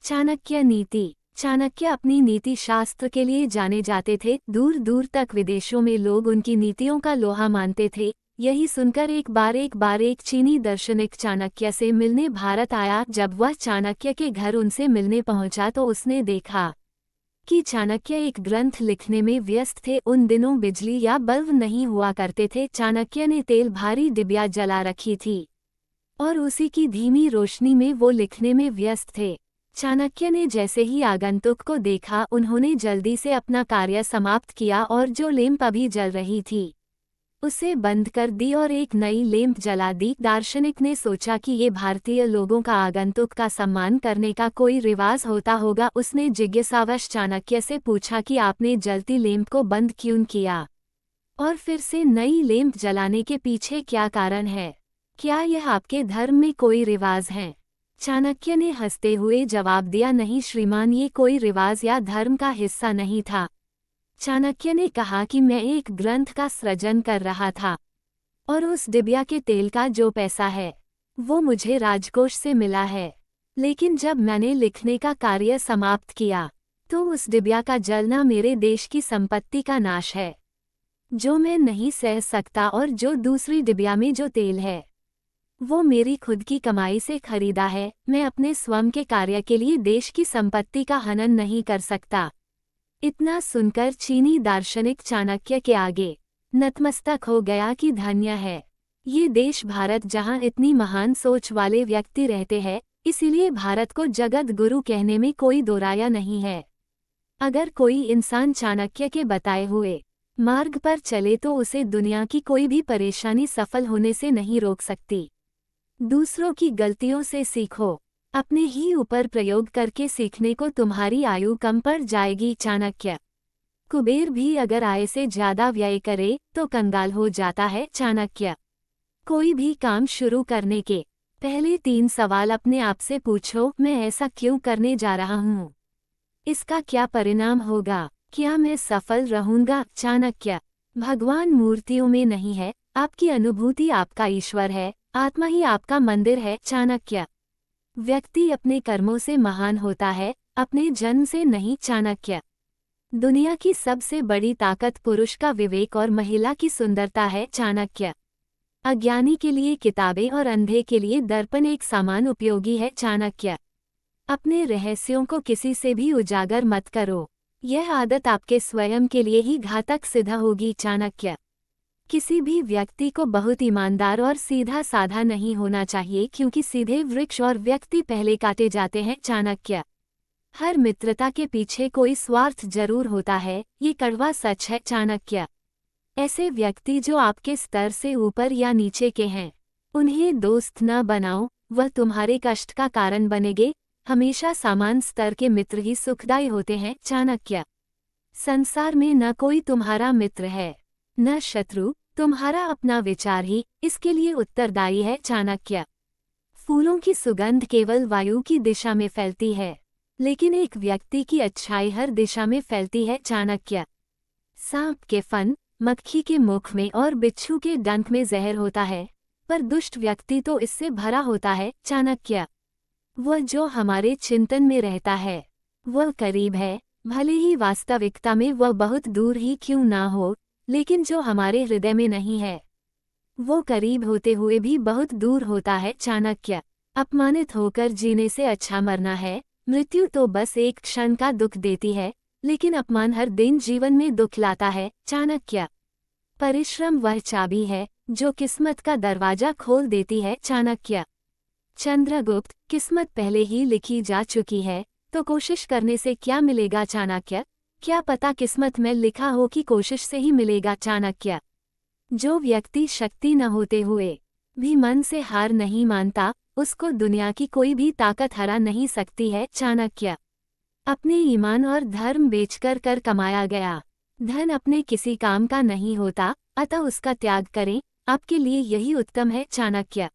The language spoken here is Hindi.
चाणक्य नीति। चाणक्य अपनी नीति शास्त्र के लिए जाने जाते थे। दूर दूर तक विदेशों में लोग उनकी नीतियों का लोहा मानते थे। यही सुनकर एक बार एक चीनी दार्शनिक चाणक्य से मिलने भारत आया। जब वह चाणक्य के घर उनसे मिलने पहुंचा तो उसने देखा कि चाणक्य एक ग्रंथ लिखने में व्यस्त थे। उन दिनों बिजली या बल्ब नहीं हुआ करते थे। चाणक्य ने तेल भारी डिबिया जला रखी थी और उसी की धीमी रोशनी में वो लिखने में व्यस्त थे। चाणक्य ने जैसे ही आगंतुक को देखा, उन्होंने जल्दी से अपना कार्य समाप्त किया और जो लैंप अभी जल रही थी उसे बंद कर दी और एक नई लैंप जला दी। दार्शनिक ने सोचा कि ये भारतीय लोगों का आगंतुक का सम्मान करने का कोई रिवाज होता होगा। उसने जिज्ञासावश चाणक्य से पूछा कि आपने जलती लैंप को बंद क्यों किया और फिर से नई लैंप जलाने के पीछे क्या कारण है? क्या यह आपके धर्म में कोई रिवाज है? चाणक्य ने हंसते हुए जवाब दिया, नहीं श्रीमान, ये कोई रिवाज या धर्म का हिस्सा नहीं था। चाणक्य ने कहा कि मैं एक ग्रंथ का सृजन कर रहा था और उस डिबिया के तेल का जो पैसा है वो मुझे राजकोष से मिला है। लेकिन जब मैंने लिखने का कार्य समाप्त किया तो उस डिबिया का जलना मेरे देश की संपत्ति का नाश है जो मैं नहीं सह सकता, और जो दूसरी डिबिया में जो तेल है वो मेरी खुद की कमाई से खरीदा है। मैं अपने स्वयं के कार्य के लिए देश की संपत्ति का हनन नहीं कर सकता। इतना सुनकर चीनी दार्शनिक चाणक्य के आगे नतमस्तक हो गया कि धन्य है ये देश भारत, जहां इतनी महान सोच वाले व्यक्ति रहते हैं। इसीलिए भारत को जगत गुरु कहने में कोई दो राय नहीं है। अगर कोई इंसान चाणक्य के बताए हुए मार्ग पर चले तो उसे दुनिया की कोई भी परेशानी सफल होने से नहीं रोक सकती। दूसरों की गलतियों से सीखो, अपने ही ऊपर प्रयोग करके सीखने को तुम्हारी आयु कम पड़ जाएगी। चाणक्य। कुबेर भी अगर आय से ज्यादा व्यय करे तो कंगाल हो जाता है। चाणक्य। कोई भी काम शुरू करने के पहले 3 सवाल अपने आप से पूछो। मैं ऐसा क्यों करने जा रहा हूँ? इसका क्या परिणाम होगा? क्या मैं सफल रहूंगा? चाणक्य। भगवान मूर्तियों में नहीं है, आपकी अनुभूति आपका ईश्वर है, आत्मा ही आपका मंदिर है। चाणक्य। व्यक्ति अपने कर्मों से महान होता है, अपने जन्म से नहीं। चाणक्य। दुनिया की सबसे बड़ी ताकत पुरुष का विवेक और महिला की सुंदरता है। चाणक्य। अज्ञानी के लिए किताबें और अंधे के लिए दर्पण एक समान उपयोगी है। चाणक्य। अपने रहस्यों को किसी से भी उजागर मत करो, यह आदत आपके स्वयं के लिए ही घातक सिद्ध होगी। चाणक्य। किसी भी व्यक्ति को बहुत ईमानदार और सीधा साधा नहीं होना चाहिए, क्योंकि सीधे वृक्ष और व्यक्ति पहले काटे जाते हैं। चाणक्य। हर मित्रता के पीछे कोई स्वार्थ जरूर होता है, ये कड़वा सच है। चाणक्य। ऐसे व्यक्ति जो आपके स्तर से ऊपर या नीचे के हैं, उन्हें दोस्त न बनाओ, वह तुम्हारे कष्ट का कारण बनेंगे। हमेशा समान स्तर के मित्र ही सुखदायी होते हैं। चाणक्य। संसार में न कोई तुम्हारा मित्र है न शत्रु, तुम्हारा अपना विचार ही इसके लिए उत्तरदायी है। चाणक्य। फूलों की सुगंध केवल वायु की दिशा में फैलती है, लेकिन एक व्यक्ति की अच्छाई हर दिशा में फैलती है। चाणक्य। सांप के फन, मक्खी के मुख में और बिच्छू के डंक में जहर होता है, पर दुष्ट व्यक्ति तो इससे भरा होता है। चाणक्य। वह जो हमारे चिंतन में रहता है वह करीब है, भले ही वास्तविकता में वह बहुत दूर ही क्यों ना हो, लेकिन जो हमारे हृदय में नहीं है वो करीब होते हुए भी बहुत दूर होता है। चाणक्य। अपमानित होकर जीने से अच्छा मरना है। मृत्यु तो बस एक क्षण का दुख देती है, लेकिन अपमान हर दिन जीवन में दुख लाता है। चाणक्य। परिश्रम वह चाबी है जो किस्मत का दरवाजा खोल देती है। चाणक्य। चंद्रगुप्त, किस्मत पहले ही लिखी जा चुकी है, तो कोशिश करने से क्या मिलेगा? चाणक्य। क्या पता किस्मत में लिखा हो कि कोशिश से ही मिलेगा। चाणक्य। जो व्यक्ति शक्ति न होते हुए भी मन से हार नहीं मानता, उसको दुनिया की कोई भी ताकत हरा नहीं सकती है। चाणक्य। अपने ईमान और धर्म बेचकर कर कमाया गया धन अपने किसी काम का नहीं होता, अतः उसका त्याग करें, आपके लिए यही उत्तम है। चाणक्य।